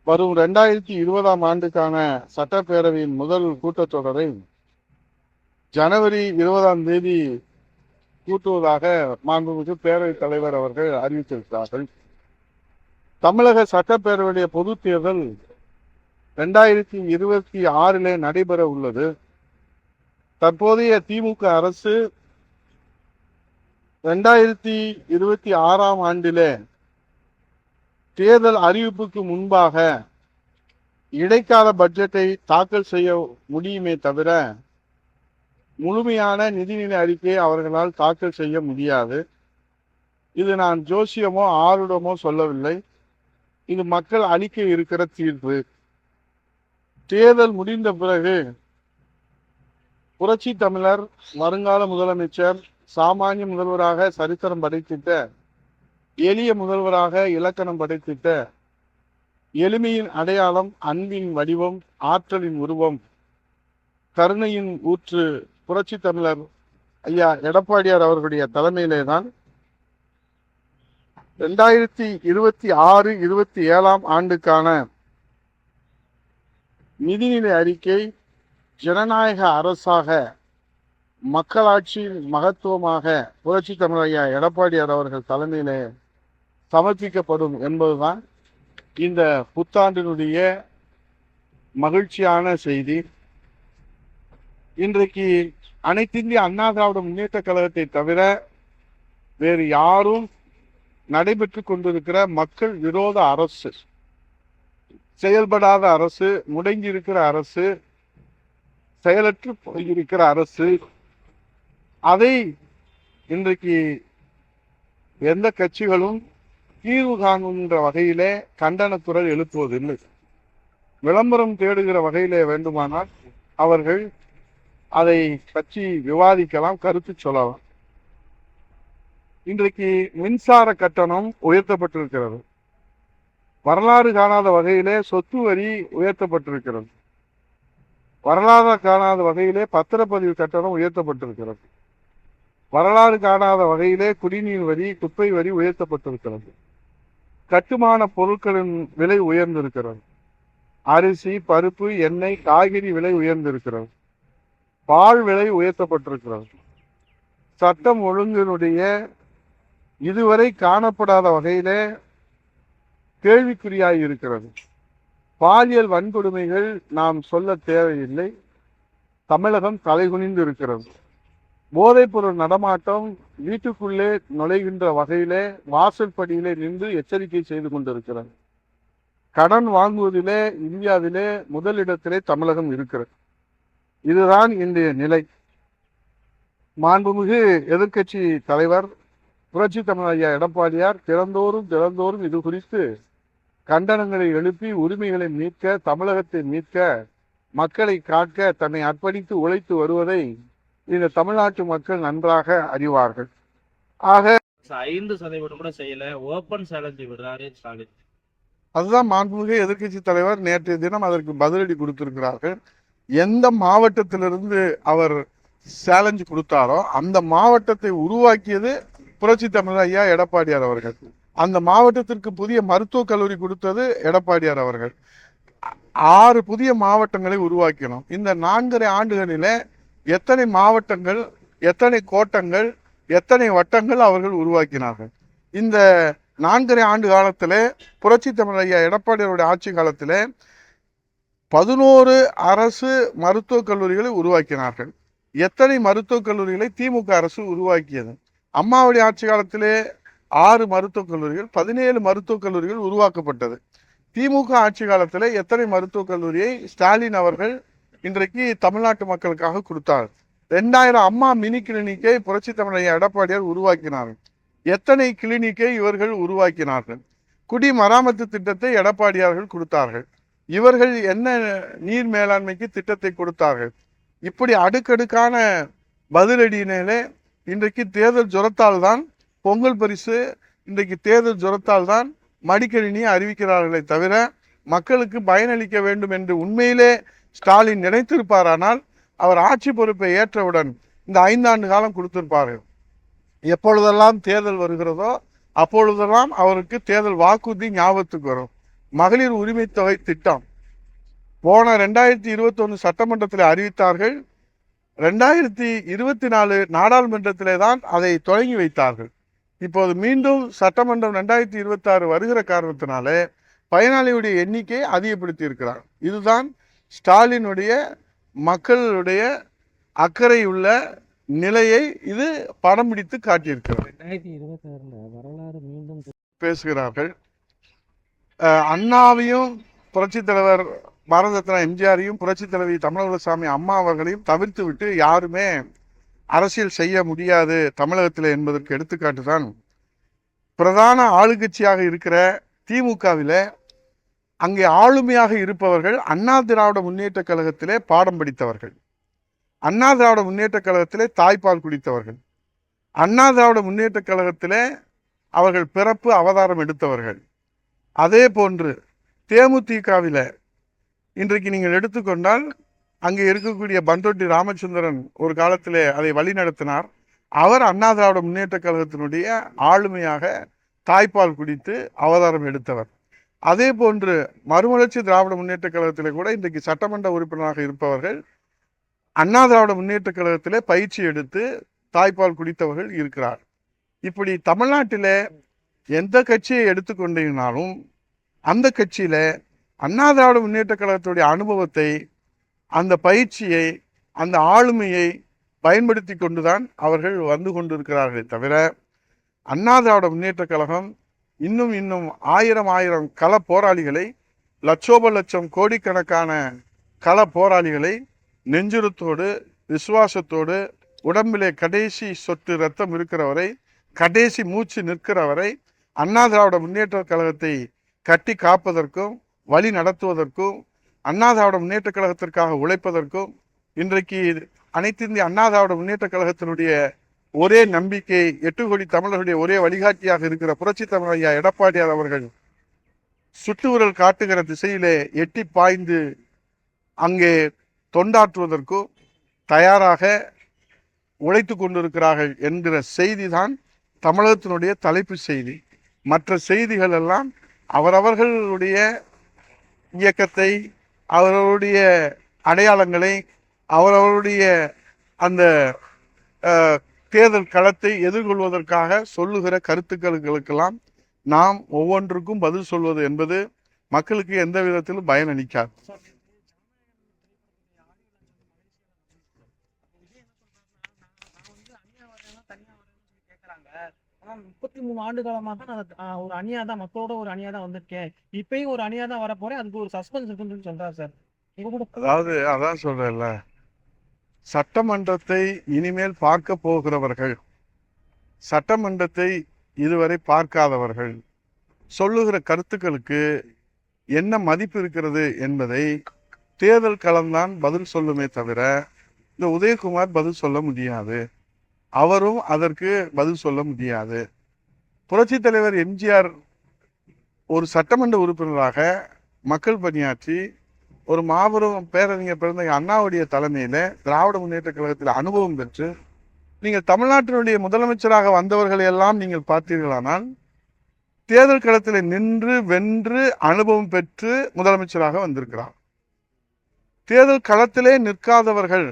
வரும் 2020ஆம் ஆண்டுக்கான சட்டப்பேரவையின் முதல் கூட்டத்தொடரை ஜனவரி 20ஆம் தேதி கூட்டுவதாக மாண்புமிகு பேரவைத் தலைவர் அவர்கள் அறிவித்திருக்கிறார்கள். தமிழக சட்டப்பேரவையுடைய பொது தேர்தல் 2026 நடைபெற உள்ளது. தற்போதைய திமுக அரசு 2026ஆம் ஆண்டிலே தேர்தல் அறிவிப்புக்கு முன்பாக இடைக்கால பட்ஜெட்டை தாக்கல் செய்ய முடியுமே தவிர முழுமையான நிதிநிலை அறிக்கையை அவர்களால் தாக்கல் செய்ய முடியாது. இது நான் ஜோசியமோ ஆருடமோ சொல்லவில்லை. இது மக்கள் அளிக்க இருக்கிற தீர்ப்பு. தேர்தல் முடிந்த பிறகு புரட்சி தமிழர், வருங்கால முதலமைச்சர், சாமானிய முதல்வராக சரித்திரம் படைத்திட்ட, எளிய முதல்வராக இலக்கணம் படைத்திட்ட, எளிமையின் அடையாளம், அன்பின் வடிவம், ஆற்றலின் உருவம், கருணையின் ஊற்று புரட்சி தமிழர் ஐயா எடப்பாடியார் அவர்களுடைய தலைமையிலே தான் 2026-27ஆம் ஆண்டுக்கான நிதிநிலை அறிக்கை ஜனநாயக அரசாக, மக்களாட்சியின் மகத்துவமாக புரட்சி தமிழர் ஐயா எடப்பாடியார் அவர்கள் தலைமையிலே சமர்ப்பிக்கப்படும் என்பதுதான் இந்த புத்தாண்டினுடைய மகிழ்ச்சியான செய்தி. இன்றைக்கு அனைத்திந்திய அண்ணா திராவிட முன்னேற்ற கழகத்தை தவிர வேறு யாரும் நடைபெற்று கொண்டிருக்கிற மக்கள் விரோத அரசு, செயல்படாத அரசு, முடங்கி இருக்கிற அரசு, செயலற்று போயிருக்கிற அரசு, அதை இன்றைக்கு எந்த கட்சிகளும் தீர்வு காணுகின்ற வகையிலே கண்டன குரல் எழுப்புவதில்லை. விளம்பரம் தேடுகிற வகையிலே வேண்டுமானால் அவர்கள் அதை பற்றி விவாதிக்கலாம், கருத்து சொல்லலாம். இன்றைக்கு மின்சார கட்டணம் உயர்த்தப்பட்டிருக்கிறது. வரலாறு காணாத வகையிலே சொத்து வரி உயர்த்தப்பட்டிருக்கிறது. வரலாறு காணாத வகையிலே பத்திரப்பதிவு கட்டணம் உயர்த்தப்பட்டிருக்கிறது. வரலாறு காணாத வகையிலே குடிநீர் வரி, குப்பை வரி உயர்த்தப்பட்டிருக்கிறது. கட்டுமான பொருட்களின் விலை உயர்ந்திருக்கிறது. அரிசி, பருப்பு, எண்ணெய், காய்கறி விலை உயர்ந்திருக்கிறது. பால் விலை உயர்த்தப்பட்டிருக்கிறது. சட்டம் ஒழுங்கினுடைய இதுவரை காணப்படாத வகையிலே கேள்விக்குறியாய் இருக்கிறது. பாலியல் வன்கொடுமைகள் நாம் சொல்ல தேவையில்லை. தமிழகம் தலைகுனிந்து இருக்கிறது. போதைப் பொருள் நடமாட்டம் வீட்டுக்குள்ளே நுழைகின்ற வகையிலே வாசல் படியிலே நின்று எச்சரிக்கை செய்து கொண்டிருக்கிறது. கடன் வாங்குவதிலே இந்தியாவிலே முதலிடத்திலே தமிழகம் இருக்கிறது. இதுதான் இன்றைய நிலை. மாண்புமிகு எதிர்க்கட்சி தலைவர் புரட்சி தமிழர் ஐயா எடப்பாடியார் திறந்தோறும் இது குறித்து கண்டனங்களை எழுப்பி உரிமைகளை மீட்க, தமிழகத்தை மீட்க, மக்களை காக்க தன்னை அர்ப்பணித்து உழைத்து வருவதை இந்த தமிழ்நாட்டு மக்கள் நன்றாக அறிவார்கள். ஆக 5% கூட செய்யல, ஓபன் சேலஞ்ச் விடுறாரு ஸ்டாலின். அதுதான் மாண்புமிகு எதிர்க்கட்சி தலைவர் நேற்றைய தினம் அதற்கு பதிலடி கொடுத்திருக்கிறார்கள். எந்த மாவட்டத்திலிருந்து அவர் சேலஞ்சு கொடுத்தாரோ அந்த மாவட்டத்தை உருவாக்கியது புரட்சி தமிழர் ஐயா எடப்பாடியார் அவர்கள். அந்த மாவட்டத்திற்கு புதிய மருத்துவக் கல்லூரி கொடுத்தது எடப்பாடியார் அவர்கள். 6 புதிய மாவட்டங்களை உருவாக்கினோம். இந்த 4.5 ஆண்டுகளிலே எத்தனை மாவட்டங்கள், எத்தனை கோட்டங்கள், எத்தனை வட்டங்கள் அவர்கள் உருவாக்கினார்கள். இந்த 4.5 ஆண்டு காலத்திலே புரட்சி தமிழர் ஐயா எடப்பாடியாருடைய ஆட்சி காலத்திலே 11 அரசு மருத்துவக் கல்லூரிகளை உருவாக்கினார்கள். எத்தனை மருத்துவக் கல்லூரிகளை திமுக அரசு உருவாக்கியது? அம்மாவுடைய ஆட்சி காலத்திலே 6 மருத்துவக் கல்லூரிகள், 17 மருத்துவக் கல்லூரிகள் உருவாக்கப்பட்டது. திமுக ஆட்சி காலத்தில் எத்தனை மருத்துவக் கல்லூரியை ஸ்டாலின் அவர்கள் இன்றைக்கு தமிழ்நாட்டு மக்களுக்காக கொடுத்தார்? 2000 அம்மா மினி கிளினிக்கை புரட்சி தமிழர் எடப்பாடியார் உருவாக்கினார்கள். எத்தனை கிளினிக்கை இவர்கள் உருவாக்கினார்கள்? குடிமராமத்து திட்டத்தை எடப்பாடியார்கள் கொடுத்தார்கள். இவர்கள் என்ன நீர் மேலாண்மைக்கு திட்டத்தை கொடுத்தார்கள்? இப்படி அடுக்கடுக்கான பதிலடியினாலே இன்றைக்கு தேர்தல் ஜுரத்தால் தான் பொங்கல் பரிசு, இன்றைக்கு தேர்தல் ஜுரத்தால் தான் மடிக்கணினியை அறிவிக்கிறார்களே தவிர மக்களுக்கு பயனளிக்க வேண்டும் என்று உண்மையிலே ஸ்டாலின் நினைத்திருப்பாரானால் அவர் ஆட்சி பொறுப்பை ஏற்றவுடன் இந்த 5 ஆண்டு காலம் கொடுத்திருப்பார்கள். எப்பொழுதெல்லாம் தேர்தல் வருகிறதோ அப்பொழுதெல்லாம் அவருக்கு தேர்தல் வாக்குறுதி ஞாபகத்துக்கு வரும். மகளிர் உரிமை தொகை திட்டம் போன 2021 சட்டமன்றத்தில் அறிவித்தார்கள். 2024 நாடாளுமன்றத்திலே தான் அதை தொடங்கி வைத்தார்கள். இப்போது மீண்டும் சட்டமன்றம் 2026 வருகிற காரணத்தினாலே பயனாளியுடைய எண்ணிக்கையை அதிகப்படுத்தி இருக்கிறார். இதுதான் ஸ்டாலினுடைய மக்களுடைய அக்கறை உள்ள நிலையை இது படம் பிடித்து காட்டியிருக்கிறது. 2026 வரலாறு மீண்டும் பேசுகிறார்கள். அண்ணாவையும் புரட்சி தலைவர் பாரத ரத்னா எம்ஜிஆரையும் புரட்சி தலைவி தமிழகசாமி அம்மா அவர்களையும் தவிர்த்து விட்டு யாருமே அரசியல் செய்ய முடியாது தமிழகத்தில் என்பதற்கு எடுத்துக்காட்டு தான் பிரதான ஆளுங்கட்சியாக இருக்கிற திமுகவில அங்கே ஆளுமையாக இருப்பவர்கள் அண்ணா திராவிட முன்னேற்ற கழகத்திலே பாடம் படித்தவர்கள், அண்ணா திராவிட முன்னேற்ற கழகத்திலே தாய்ப்பால் குடித்தவர்கள், அண்ணா திராவிட முன்னேற்ற கழகத்திலே அவர்கள் பிறப்பு அவதாரம் எடுத்தவர்கள். அதே போன்று தேமுதிகவில இன்றைக்கு நீங்கள் எடுத்துக்கொண்டால் அங்கே இருக்கக்கூடிய பண்டொட்டி ராமச்சந்திரன் ஒரு காலத்திலே அதை வழி நடத்தினார். அவர் அண்ணா திராவிட முன்னேற்ற கழகத்தினுடைய ஆளுமையாக தாய்ப்பால் குடித்து அவதாரம் எடுத்தவர். அதே போன்று மறுமலர்ச்சி திராவிட முன்னேற்ற கழகத்திலே கூட இன்றைக்கு சட்டமன்ற உறுப்பினராக இருப்பவர்கள் அண்ணா திராவிட முன்னேற்ற கழகத்திலே பயிற்சி எடுத்து தாய்ப்பால் குடித்தவர்கள் இருக்கிறார். இப்படி தமிழ்நாட்டிலே எந்த கட்சியை எடுத்துக்கொண்டீங்கனாலும் அந்த கட்சியில அண்ணா திராவிட முன்னேற்ற கழகத்துடைய அனுபவத்தை, அந்த பயிற்சியை, அந்த ஆளுமையை பயன்படுத்தி கொண்டுதான் அவர்கள் வந்து கொண்டிருக்கிறார்களே தவிர அண்ணா திராவிட முன்னேற்ற கழகம் இன்னும் ஆயிரம் கள போராளிகளை, லட்சோப லட்சம் கோடிக்கணக்கான கள போராளிகளை நெஞ்சுரத்தோடு விசுவாசத்தோடு உடம்பிலே கடைசி சொட்டு ரத்தம் இருக்கிறவரை, கடைசி மூச்சு நிற்கிறவரை அண்ணா திராவிட முன்னேற்ற கழகத்தை கட்டி காப்பதற்கும் வழி நடத்துவதற்கும் அண்ணா திராவிட முன்னேற்ற கழகத்திற்காக உழைப்பதற்கும் இன்றைக்கு அனைத்து இந்திய அண்ணா திராவிட முன்னேற்ற கழகத்தினுடைய ஒரே நம்பிக்கை 8 கோடி தமிழர்களுடைய ஒரே வழிகாட்டியாக இருக்கிற புரட்சி தமிழ் ஐயா எடப்பாடியார் அவர்கள் சுட்டு விரல் காட்டுகிற திசையிலே எட்டி பாய்ந்து அங்கே தொண்டாற்றுவதற்கும் தயாராக உழைத்து கொண்டிருக்கிறார்கள் என்கிற செய்தி தான் தமிழகத்தினுடைய தலைப்பு செய்தி. மற்ற செய்திகள் எல்லாம் அவரவர்களுடைய இயக்கத்தை, அவர்களுடைய அடையாளங்களை, அவரவருடைய அந்த தேர்தல் களத்தை எதிர்கொள்வதற்காக சொல்லுகிற கருத்துக்களுக்கெல்லாம் நாம் ஒவ்வொன்றுக்கும் பதில் சொல்வது என்பது மக்களுக்கு எந்த விதத்திலும் பயன் அளிக்காது. ஆனா 33 ஆண்டு காலமா தான் நான் ஒரு அணியா தான் மக்களோட ஒரு அணியா தான் வந்திருக்கேன். இப்பயும் ஒரு அணியா தான் வரப்போறேன். அதுக்கு ஒரு சஸ்பென்ஸ் இருக்குன்னு சொல்றாரு சார். அதாவது அதான் சொல்றேன்ல, சட்டமன்றத்தை இனிமேல் பார்க்க போகிறவர்கள், சட்டமன்றத்தை இதுவரை பார்க்காதவர்கள் சொல்லுகிற கருத்துக்களுக்கு என்ன மதிப்பு இருக்கிறது என்பதை தேர்தல் களம்தான் பதில் சொல்லுமே தவிர இந்த உதயகுமார் பதில் சொல்ல முடியாது. அவரும் அதற்கு பதில் சொல்ல முடியாது. புரட்சி தலைவர் எம்ஜிஆர் ஒரு சட்டமன்ற உறுப்பினராக மக்கள் பணியாற்றி ஒரு மாபெரும் பேரறிஞர் பிறந்த அண்ணாவுடைய தலைமையில திராவிட முன்னேற்ற கழகத்தில் அனுபவம் பெற்று நீங்கள் தமிழ்நாட்டினுடைய முதலமைச்சராக வந்தவர்களை எல்லாம் நீங்கள் பார்த்தீர்களானால் தேர்தல் களத்தில் நின்று வென்று அனுபவம் பெற்று முதலமைச்சராக வந்திருக்கிறார். தேர்தல் களத்திலே நிற்காதவர்கள்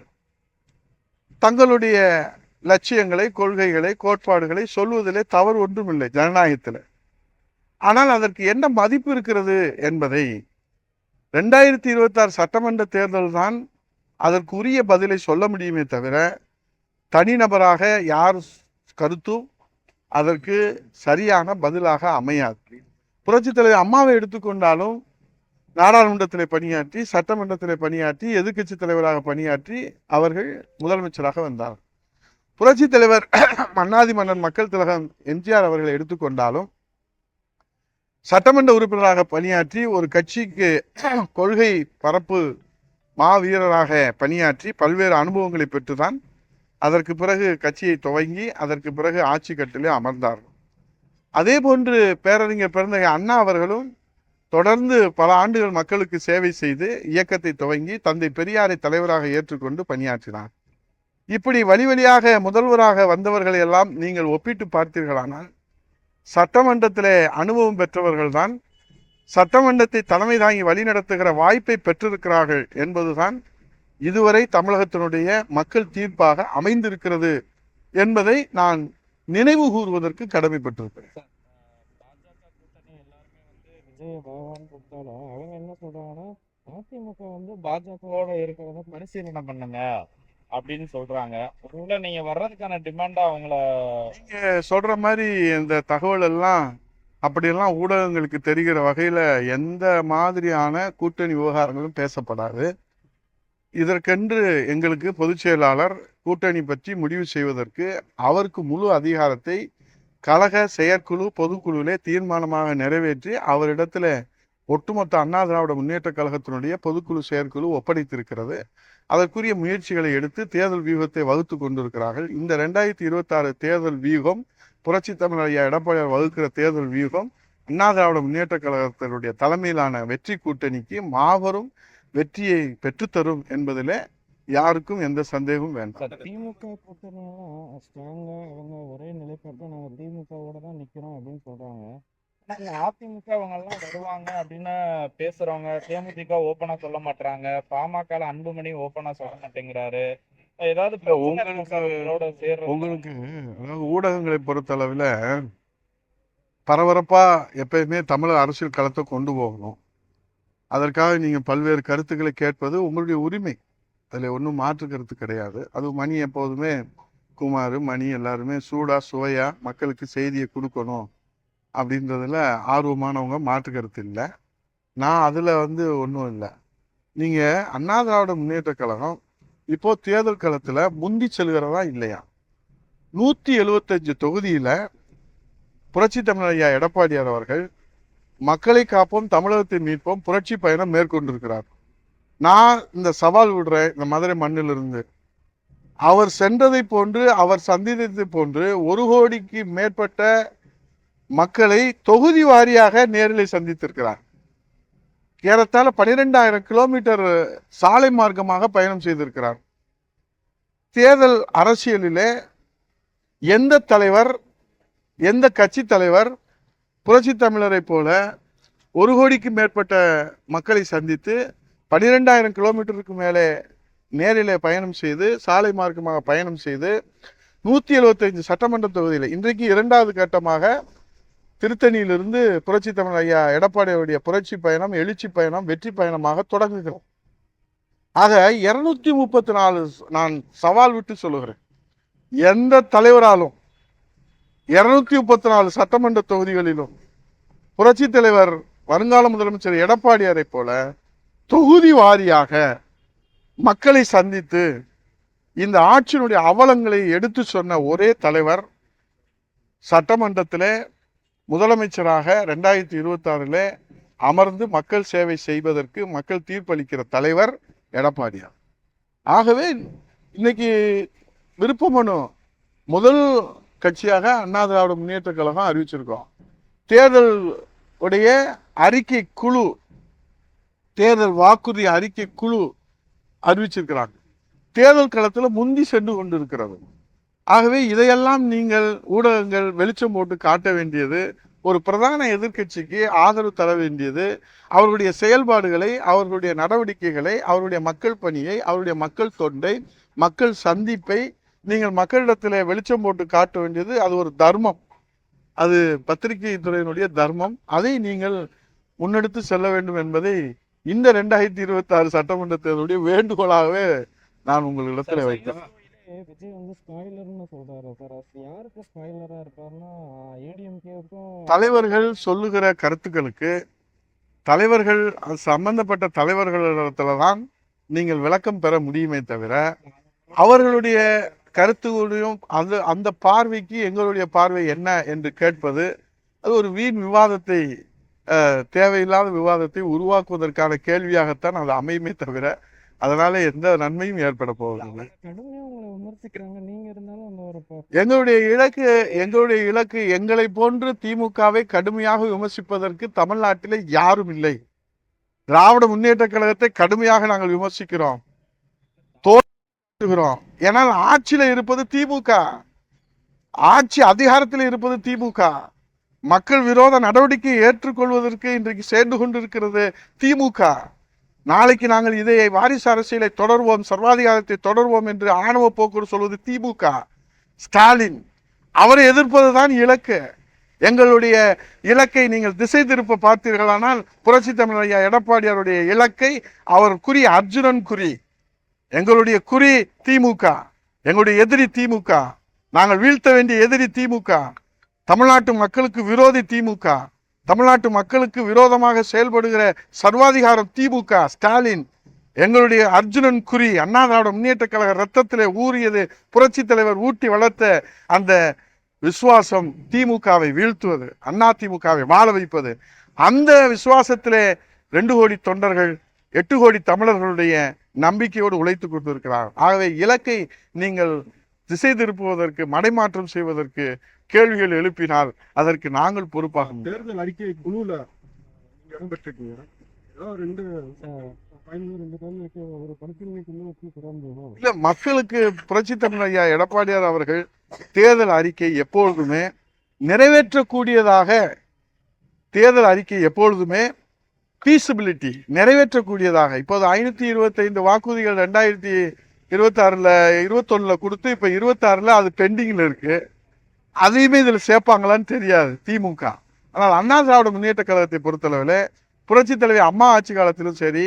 தங்களுடைய லட்சியங்களை, கொள்கைகளை, கோட்பாடுகளை சொல்வதிலே தவறு ஒன்றுமில்லை ஜனநாயகத்தில். ஆனால் அதற்கு என்ன மதிப்பு இருக்கிறது என்பதை 2026 சட்டமன்ற தேர்தல் தான் அதற்கு உரிய பதிலை சொல்ல முடியுமே தவிர தனிநபராக யார் கருத்தும் அதற்கு சரியான பதிலாக அமையாது. புரட்சி தலைவர் அம்மாவை எடுத்துக்கொண்டாலும் நாடாளுமன்றத்திலே பணியாற்றி, சட்டமன்றத்திலே பணியாற்றி, எதிர்க்கட்சி தலைவராக பணியாற்றி அவர்கள் முதலமைச்சராக வந்தார். புரட்சி தலைவர் மன்னாதி மன்னன் மக்கள் திலகம் எம்ஜிஆர் அவர்களை எடுத்துக்கொண்டாலும் சட்டமன்ற உறுப்பினராக பணியாற்றி ஒரு கட்சிக்கு கொள்கை பரப்பு மாவீரராக பணியாற்றி பல்வேறு அனுபவங்களை பெற்றுதான் அதற்கு பிறகு கட்சியை துவங்கி அதற்கு பிறகு ஆட்சி கட்டிலே அமர்ந்தார்கள். அதே போன்று பேரறிஞர் பிறந்த அண்ணா அவர்களும் தொடர்ந்து பல ஆண்டுகள் மக்களுக்கு சேவை செய்து இயக்கத்தை துவங்கி தந்தை பெரியாரை தலைவராக ஏற்றுக்கொண்டு பணியாற்றினார். இப்படி வழி வழியாக முதல்வராக வந்தவர்களை எல்லாம் நீங்கள் ஒப்பிட்டு பார்த்தீர்களானால் சட்டமன்றத்திலே அனுபவம் பெற்றவர்கள் தான் சட்டமன்றத்தை தலைமை தாங்கி வழிநடத்துகிற வாய்ப்பை பெற்றிருக்கிறார்கள் என்பதுதான் இதுவரை தமிழகத்தினுடைய மக்கள் தீர்ப்பாக அமைந்திருக்கிறது என்பதை நான் நினைவு கூறுவதற்கு கடமைப்பட்டிருக்கிறேன். பாஜக கூட்டணி எல்லாருமே விஜய பகவான் கொடுத்தாலும் அவங்க என்ன சொல்றாங்கன்னா அதிமுக பாஜகவோட இருக்கிறத பரிசீலனை பண்ணுங்க அப்படின்னு சொல்றாங்க. ஒருவேளை நீங்க வர்றதுக்கான டிமாண்டா அவங்கள நீங்க சொல்ற மாதிரி இந்த தகவல் எல்லாம் அப்படியெல்லாம் ஊடகங்களுக்கு தெரிகிற வகையில எந்த மாதிரியான கூட்டணி விவகாரங்களும் பேசப்படாது. இதற்கென்று எங்களுக்கு பொதுச் செயலாளர் கூட்டணி பற்றி முடிவு செய்வதற்கு அவருக்கு முழு அதிகாரத்தை கழக செயற்குழு பொதுக்குழுவிலே தீர்மானமாக நிறைவேற்றி அவரிடத்துல ஒட்டுமொத்த அண்ணா திராவிட முன்னேற்ற கழகத்தினுடைய பொதுக்குழு செயற்குழு ஒப்படைத்திருக்கிறது. அதற்குரிய முயற்சிகளை எடுத்து தேர்தல் வியூகத்தை வகுத்து கொண்டிருக்கிறார்கள். இந்த 2026 தேர்தல் வியூகம் புரட்சி தமிழர் ஐயா எடப்பாடியார் வகுக்கிற தேர்தல் வியூகம் அண்ணா திராவிட முன்னேற்ற கழகத்தினுடைய தலைமையிலான வெற்றி கூட்டணிக்கு மாபெரும் வெற்றியை பெற்றுத்தரும் என்பதிலே யாருக்கும் எந்த சந்தேகமும் வேண்டாம். திமுக கூட்டணியெல்லாம் ஸ்ட்ராங்கா அவங்க ஒரே நிலைப்பாட்டை நாங்க திமுகவோட தான் நிக்கிறோம் அப்படின்னு சொல்றாங்க. அதிமுக அவங்க எல்லாம் வருவாங்க அப்படின்னு பேசுறவங்க தேமுதிக ஓப்பனா சொல்ல மாட்டாங்க. பாமக அன்புமணி ஓப்பனா சொல்ல மாட்டேங்கிறாரு. ஏதாவது உங்களுக்கு அதாவது ஊடகங்களை பொறுத்தளவில் பரபரப்பா எப்பயுமே தமிழக அரசியல் களத்தை கொண்டு போகணும். அதற்காக நீங்க பல்வேறு கருத்துக்களை கேட்பது உங்களுடைய உரிமை. அதுல ஒன்றும் மாற்று கருத்து கிடையாது. அது மணி எப்போதுமே குமார் மணி எல்லாருமே சூடா சுவையா மக்களுக்கு செய்தியை கொடுக்கணும் அப்படின்றதுல ஆர்வமானவங்க, மாற்று கருத்து இல்லை. நான் அதுல ஒன்றும் இல்லை. நீங்க அண்ணா திராவிட முன்னேற்ற கழகம் இப்போ தேர்தல் களத்துல முந்தி செல்கிறதா இல்லையா? 175 தொகுதியில புரட்சி தமிழர் ஐயா எடப்பாடியார் அவர்கள் மக்களை காப்போம் தமிழகத்தை மீட்போம் புரட்சி பயணம் மேற்கொண்டிருக்கிறார். நான் இந்த சவால் விடுறேன், இந்த மதுரை மண்ணிலிருந்து அவர் சென்றதை போன்று அவர் சந்தித்ததை போன்று 1 கோடிக்கு மேற்பட்ட மக்களை தொகுதி வாரியாக நேரில் சந்தித்திருக்கிறார். ஏறத்தாழ 12,000 கிலோமீட்டர் சாலை மார்க்கமாக பயணம் செய்திருக்கிறார். தேர்தல் அரசியலிலே எந்த தலைவர், எந்த கட்சி தலைவர் புரட்சி தமிழரை போல 1 கோடிக்கு மேற்பட்ட மக்களை சந்தித்து 12,000 கிலோமீட்டருக்கு மேலே நேரிலே பயணம் செய்து சாலை மார்க்கமாக பயணம் செய்து 175 சட்டமன்ற தொகுதியில் இன்றைக்கு 2வது கட்டமாக திருத்தணியிலிருந்து புரட்சி தமிழர் ஐயா எடப்பாடியுடைய புரட்சி பயணம், எழுச்சி பயணம், வெற்றி பயணமாக தொடங்குகிறோம். ஆக 234 நான் சவால் விட்டு சொல்லுகிறேன், எந்த தலைவராலும் 234 சட்டமன்ற தொகுதிகளிலும் புரட்சி தலைவர் வருங்கால முதலமைச்சர் எடப்பாடியாரை போல தொகுதி வாரியாக மக்களை சந்தித்து இந்த ஆட்சியினுடைய அவலங்களை எடுத்து சொன்ன ஒரே தலைவர், சட்டமன்றத்திலே முதலமைச்சராக 2026 அமர்ந்து மக்கள் சேவை செய்வதற்கு மக்கள் தீர்ப்பளிக்கிற தலைவர் எடப்பாடியார். ஆகவே இன்னைக்கு விருப்ப மனு முதல் கட்சியாக அண்ணா திராவிட முன்னேற்ற கழகம் அறிவிச்சிருக்கோம். தேர்தல் உடைய அறிக்கை குழு, தேர்தல் வாக்குறுதி அறிக்கை குழு அறிவிச்சிருக்கிறாங்க. தேர்தல் களத்தில் முந்தி சென்று கொண்டிருக்கிறது. ஆகவே இதையெல்லாம் நீங்கள் ஊடகங்கள் வெளிச்சம் போட்டு காட்ட வேண்டியது, ஒரு பிரதான எதிர்க்கட்சிக்கு ஆதரவு தர வேண்டியது, அவர்களுடைய செயல்பாடுகளை, அவர்களுடைய நடவடிக்கைகளை, அவருடைய மக்கள் பணியை, அவருடைய மக்கள் தொண்டை, மக்கள் சந்திப்பை நீங்கள் மக்களிடத்தில் வெளிச்சம் போட்டு காட்ட வேண்டியது அது ஒரு தர்மம். அது பத்திரிகை துறையினுடைய தர்மம். அதை நீங்கள் முன்னெடுத்து செல்ல வேண்டும் என்பதை இந்த 2026 சட்டமன்ற தேர்தலுடைய வேண்டுகோளாகவே நான் உங்களிடத்துல வைத்தேன். விஜய் ஸ்பாயிலர்னு சொல்றாரு சார். யாருக்கு ஸ்பாயிலரா இருப்பாருன்னா ஏடிஎம்கேவுக்கும் தலைவர்கள் சொல்லுகிற கருத்துக்களுக்கு தலைவர்கள் சம்பந்தப்பட்ட தலைவர்களிடத்துல தான் நீங்கள் விளக்கம் பெற முடியுமே தவிர அவர்களுடைய கருத்துகளையும் அந்த பார்வைக்கு எங்களுடைய பார்வை என்ன என்று கேட்பது அது ஒரு வீண் விவாதத்தை, தேவையில்லாத விவாதத்தை உருவாக்குவதற்கான கேள்வியாகத்தான் அது அமையுமே தவிர அதனால எந்த நன்மையும் ஏற்பட போவதில்லை. எங்களுடைய இலக்கு எங்களை போன்று திமுகவை கடுமையாக விமர்சிப்பதற்கு தமிழ்நாட்டிலே யாரும் இல்லை. திராவிட முன்னேற்ற கழகத்தை கடுமையாக நாங்கள் விமர்சிக்கிறோம், தோற்றுகிறோம். ஏனால் ஆட்சியில இருப்பது திமுக, ஆட்சி அதிகாரத்தில் இருப்பது திமுக. மக்கள் விரோத நடவடிக்கையை ஏற்றுக்கொள்வதற்கு இன்றைக்கு சேர்ந்து கொண்டிருக்கிறது திமுக. நாளைக்கு நாங்கள் இதை வாரிசு அரசியலை தொடர்வோம், சர்வாதிகாரத்தை தொடர்வோம் என்று ஆணவ போக்கு சொல்வது திமுக. ஸ்டாலின் அவரை எதிர்ப்பதுதான் இலக்கு. எங்களுடைய இலக்கை நீங்கள் திசை திருப்ப பார்த்தீர்களானால் புரட்சி தமிழர் ஐயா எடப்பாடியாருடைய இலக்கை அவர் குறி அர்ஜுனன் குறி. எங்களுடைய குறி திமுக, எங்களுடைய எதிரி திமுக, நாங்கள் வீழ்த்த வேண்டிய எதிரி திமுக, தமிழ்நாட்டு மக்களுக்கு விரோதி திமுக, தமிழ்நாட்டு மக்களுக்கு விரோதமாக செயல்படுகிற சர்வாதிகாரம் திமுக ஸ்டாலின். எங்களுடைய அர்ஜுனன் குறி அண்ணா திராவிட முன்னேற்ற கழக ரத்தத்திலே ஊறியது, புரட்சி தலைவர் ஊட்டி வளர்த்த அந்த விசுவாசம் திமுகவை வீழ்த்துவது, அண்ணா திமுகவை வாழ வைப்பது. அந்த விசுவாசத்திலே 2 கோடி தொண்டர்கள் 8 கோடி தமிழர்களுடைய நம்பிக்கையோடு உழைத்துக் கொண்டிருக்கிறார். ஆகவே இலக்கை நீங்கள் திசை திருப்புவதற்கு, மடைமாற்றம் செய்வதற்கு கேள்விகள் எழுப்பினால் அதற்கு நாங்கள் பொறுப்பாக. தேர்தல் அறிக்கை குழுல நீங்க இடம் பெற்றிருக்கீங்க. ஏதோ 2 ஒரு பரிசீலனைக்குள்ள வச்சு தொடர்ந்து இல்ல, மக்களுக்கு புரட்சி தமிழர் ஐயா எடப்பாடியார் அவர்கள் தேர்தல் அறிக்கை எப்பொழுதுமே நிறைவேற்றக்கூடியதாக, தேர்தல் அறிக்கை எப்பொழுதுமே பீசிபிலிட்டி நிறைவேற்றக்கூடியதாக. இப்போது 525 வாக்குறுதிகள் 2026ல 21ல கொடுத்து இப்ப 26ல அது பெண்டிங்ல இருக்கு. அதையுமே இதுல சேர்ப்பாங்களான்னு தெரியாது திமுக. ஆனால் அண்ணா திராவிட முன்னேற்ற கழகத்தை பொறுத்தளவில் புரட்சி தலைவி அம்மா ஆட்சி காலத்திலும் சரி,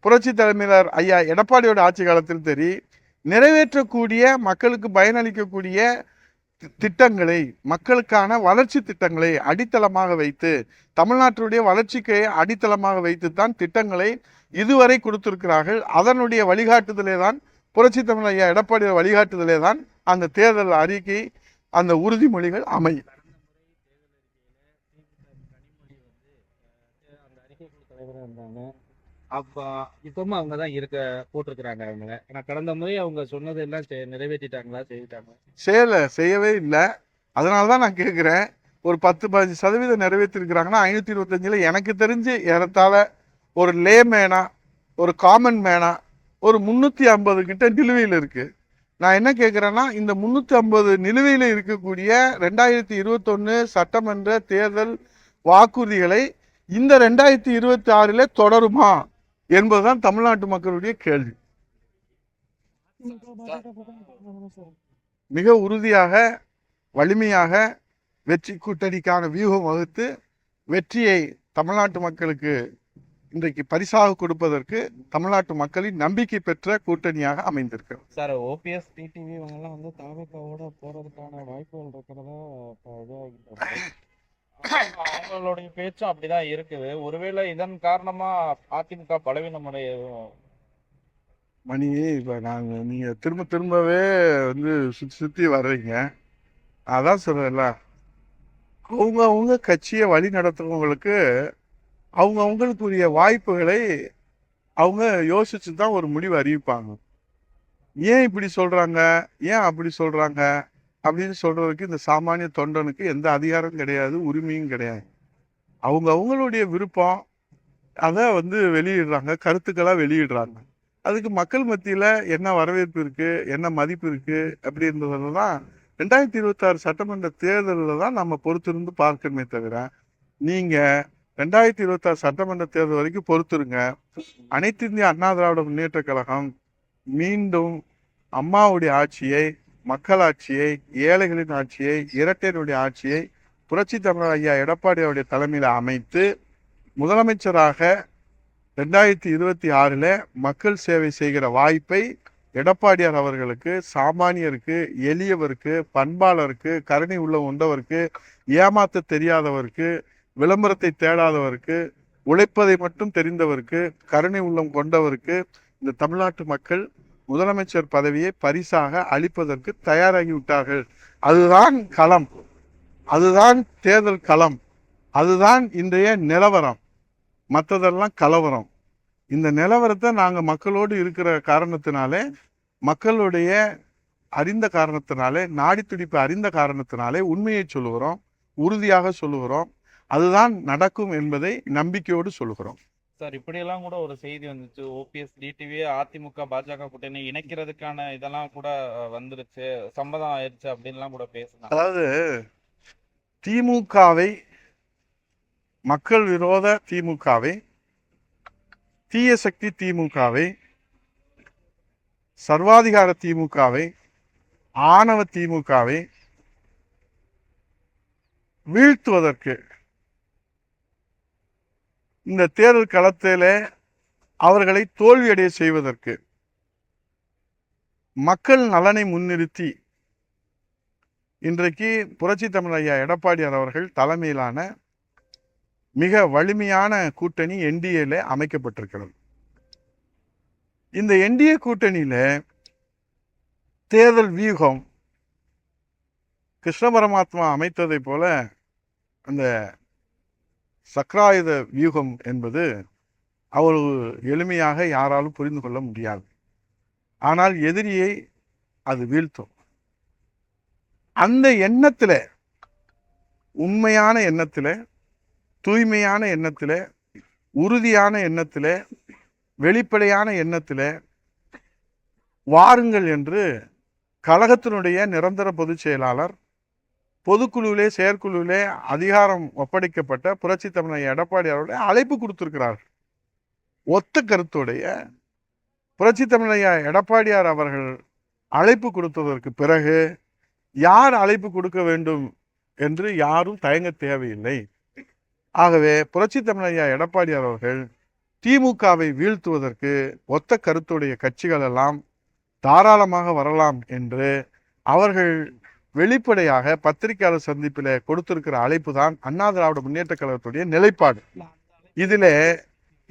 புரட்சி தலைமையினர் ஐயா எடப்பாடியோட ஆட்சி காலத்திலும் சரி, நிறைவேற்றக்கூடிய மக்களுக்கு பயனளிக்கக்கூடிய திட்டங்களை, மக்களுக்கான வளர்ச்சி திட்டங்களை அடித்தளமாக வைத்து, தமிழ்நாட்டுடைய வளர்ச்சிக்கு அடித்தளமாக வைத்துத்தான் திட்டங்களை இதுவரை கொடுத்திருக்கிறார்கள். அதனுடைய வழிகாட்டுதலே தான், புரட்சி தமிழர் ஐயா எடப்பாடியார் வழிகாட்டுதலே தான் அந்த தேர்தல் அறிக்கை, அந்த உறுதிமொழிகள் அமையும். அப்ப இப்பவும் அவங்கதான் போட்டிருக்கிறாங்க. அவங்க ஆனா கடந்த முறை அவங்க சொன்னது எல்லாம் நிறைவேற்றிட்டாங்களா, செய்துட்டாங்களா? செய்யவே இல்லை. அதனாலதான் நான் கேட்கிறேன், ஒரு 10-15% நிறைவேற்றிருக்கிறாங்கன்னா 525ல எனக்கு தெரிஞ்சு ஏறத்தாழ ஒரு லேமேனா, ஒரு காமன் மேனா ஒரு 350 கிட்ட நிலுவையில் இருக்கு. நான் என்ன கேட்கிறேன்னா, இந்த 350 நிலுவையில் இருக்கக்கூடிய 2021 சட்டமன்ற தேர்தல் வாக்குறுதிகளை இந்த 2026ல தொடருமா என்பதுதான் தமிழ்நாட்டு மக்களுடைய கேள்வி. மிக உறுதியாக, வலிமையாக வெற்றி கூட்டணிக்கான வியூகம் வகுத்து வெற்றியை தமிழ்நாட்டு மக்களுக்கு இன்றைக்கு பரிசாக கொடுப்பதற்கு தமிழ்நாட்டு மக்களின் நம்பிக்கை பெற்ற கூட்டணியாக அமைந்திருக்கிறது. சார், ஓபிஎஸ் டிடிவி இவங்கெல்லாம் தாவேகாவோட போறதுக்கான வாய்ப்புகள் இருக்கிறதா அவங்களுடைய பேச்சும் அப்படிதான் இருக்குது. ஒருவேளை இதன் காரணமா அதிமுக பலவீனமுடைய மணி, இப்ப நீங்க திரும்பவே சுத்தி சுத்தி வர்றீங்க. அதான் சொல்றேன்ல, அவங்க கட்சியை வழி நடத்துறவங்களுக்கு அவங்களுக்குரிய வாய்ப்புகளை அவங்க யோசிச்சு தான் ஒரு முடிவு அறிவிப்பாங்க. ஏன் இப்படி சொல்றாங்க, ஏன் அப்படி சொல்றாங்க அப்படின்னு சொல்றதுக்கு இந்த சாமானிய தொண்டனுக்கு எந்த அதிகாரம் கிடையாது, உரிமையும் கிடையாது. அவங்களுடைய விருப்பம் அதை வெளியிடுறாங்க, கருத்துக்களா வெளியிடுறாங்க. அதுக்கு மக்கள் மத்தியில என்ன வரவேற்பு இருக்கு, என்ன மதிப்பு இருக்கு அப்படின்றதுதான் 2026 சட்டமன்ற தேர்தலில் தான் நம்ம பொறுத்திருந்து பார்க்கணுமே தவிர, நீங்க 2026 சட்டமன்ற தேர்தல் வரைக்கும் பொறுத்துருங்க. அனைத்து இந்திய அண்ணா திராவிட முன்னேற்ற கழகம் மீண்டும் அம்மாவுடைய ஆட்சியை, மக்களாட்சியை, ஏழைகளின் ஆட்சியை, இரட்டையருடைய ஆட்சியை புரட்சி தமிழர் ஐயா எடப்பாடியாருடைய தலைமையில அமைத்து முதலமைச்சராக 2026ல மக்கள் சேவை செய்கிற வாய்ப்பை எடப்பாடியார் அவர்களுக்கு, சாமானியருக்கு, எளியவருக்கு, பண்பாளருக்கு, கருணை உள்ள உண்டவருக்கு, ஏமாத்த தெரியாதவருக்கு, விளம்பரத்தை தேடாதவருக்கு, உழைப்பதை மட்டும் தெரிந்தவருக்கு, கருணை உள்ளம் கொண்டவருக்கு இந்த தமிழ்நாட்டு மக்கள் முதலமைச்சர் பதவியை பரிசாக அளிப்பதற்கு தயாராகி விட்டார்கள். அதுதான் களம், அதுதான் தேர்தல் களம், அதுதான் இன்றைய நிலவரம். மற்றதெல்லாம் கலவரம். இந்த நிலவரத்தை நாங்கள் மக்களோடு இருக்கிற காரணத்தினாலே, மக்களுடைய அறிந்த காரணத்தினாலே, நாடி துடிப்பு அறிந்த காரணத்தினாலே உண்மையை சொல்லுகிறோம், உறுதியாக சொல்லுகிறோம். அதுதான் நடக்கும் என்பதை நம்பிக்கையோடு சொல்லுகிறோம். சார், இப்படியெல்லாம் கூட ஒரு செய்தி வந்துச்சு, ஓபிஎஸ் டிடிவி அதிமுக பாஜக கூட்டணி இணைக்கிறதுக்கான இதெல்லாம் கூட வந்துருச்சு, சம்மதம் ஆயிடுச்சு அப்படின்லாம் கூட பேசினாங்க. அதாவது திமுகவை மக்கள் விரோத திமுகவை, தீய சக்தி திமுகவை, சர்வாதிகார திமுகவை, ஆணவ திமுகவை வீழ்த்துவதற்கு இந்த தேர்தல் களத்திலே அவர்களை தோல்வியடைய செய்வதற்கு மக்கள் நலனை முன்னிறுத்தி இன்றைக்கு புரட்சி தமிழ் ஐயா எடப்பாடியார் அவர்கள் தலைமையிலான மிக வலிமையான கூட்டணி என்டிஏல அமைக்கப்பட்டிருக்கிறது. இந்த என்டிஏ கூட்டணியில தேர்தல் வியூகம் கிருஷ்ண பரமாத்மா அமைத்ததை போல அந்த சக்ராயுத வியூகம் என்பது அவ்வளவு எளிமையாக யாராலும் புரிந்து கொள்ள முடியாது. ஆனால் எதிரியை அது வீழ்த்தும். அந்த எண்ணத்துல, உண்மையான எண்ணத்துல, தூய்மையான எண்ணத்துல, உறுதியான எண்ணத்துல, வெளிப்படையான எண்ணத்துல வாருங்கள் என்று கழகத்தினுடைய நிரந்தர பொதுச் செயலாளர், பொதுக்குழுவிலே செயற்குழுவிலே அதிகாரம் ஒப்படைக்கப்பட்ட புரட்சி தமிழ் எடப்பாடி அவருடைய அழைப்பு கொடுத்திருக்கிறார். ஒத்த கருத்துடைய புரட்சி தமிழ் எடப்பாடியார் அவர்கள் அழைப்பு கொடுத்ததற்கு பிறகு யார் அழைப்பு கொடுக்க வேண்டும் என்று யாரும் தயங்க தேவையில்லை. ஆகவே புரட்சி தமிழ் எடப்பாடியார் அவர்கள் திமுகவை வீழ்த்துவதற்கு ஒத்த கருத்துடைய கட்சிகள் எல்லாம் தாராளமாக வரலாம் என்று அவர்கள் வெளிப்படையாக பத்திரிகையாளர் சந்திப்பில் கொடுத்திருக்கிற அழைப்பு தான் அண்ணா திராவிட முன்னேற்ற கழகத்துடைய நிலைப்பாடு.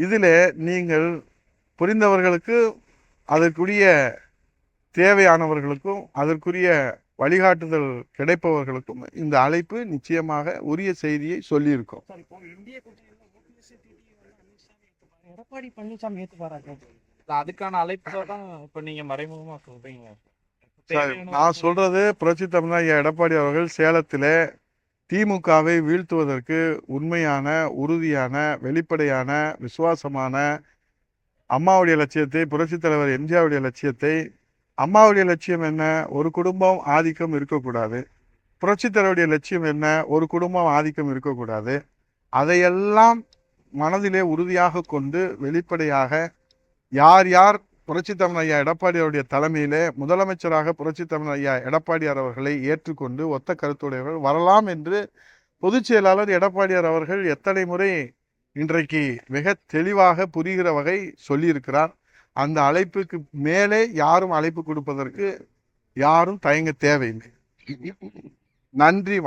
இதில் நீங்கள் புரிந்தவர்களுக்கு, அதற்குரிய தேவையானவர்களுக்கும், அதற்குரிய வழிகாட்டுதல் கிடைப்பவர்களுக்கும் இந்த அழைப்பு நிச்சயமாக உரிய செய்தியை சொல்லியிருக்கோம். எடப்பாடி பழனிசாமி ஏத்துப்பாராங்க? அதுக்கான அழைப்பு தான் இப்ப நீங்க மறைமுகமா சொல்றீங்க. நான் சொல்றது, புரட்சி தமிழ் எடப்பாடி அவர்கள் சேலத்திலே திமுகவை வீழ்த்துவதற்கு உண்மையான, உறுதியான, வெளிப்படையான, விசுவாசமான அம்மாவுடைய லட்சியத்தை, புரட்சி தலைவர் எம்ஜிஆருடைய லட்சியத்தை, அம்மாவுடைய லட்சியம் என்ன? ஒரு குடும்பம் ஆதிக்கம் இருக்கக்கூடாது. புரட்சி தலைவருடைய லட்சியம் என்ன? ஒரு குடும்பம் ஆதிக்கம் இருக்கக்கூடாது. அதையெல்லாம் மனதிலே உறுதியாக கொண்டு வெளிப்படையாக யார் யார் புரட்சி தமிழ் ஐயா எடப்பாடியாருடைய தலைமையிலே முதலமைச்சராக புரட்சி தமிழ் ஐயா எடப்பாடியார் அவர்களை ஏற்றுக்கொண்டு ஒத்த கருத்துடையவர்கள் வரலாம் என்று பொதுச் செயலாளர் எடப்பாடியார் அவர்கள் எத்தனை முறை இன்றைக்கு மிக தெளிவாக புரிகிற வகை சொல்லியிருக்கிறார். அந்த அழைப்புக்கு மேலே யாரும் அழைப்பு கொடுப்பதற்கு யாரும் தயங்க தேவையில்லை. நன்றி.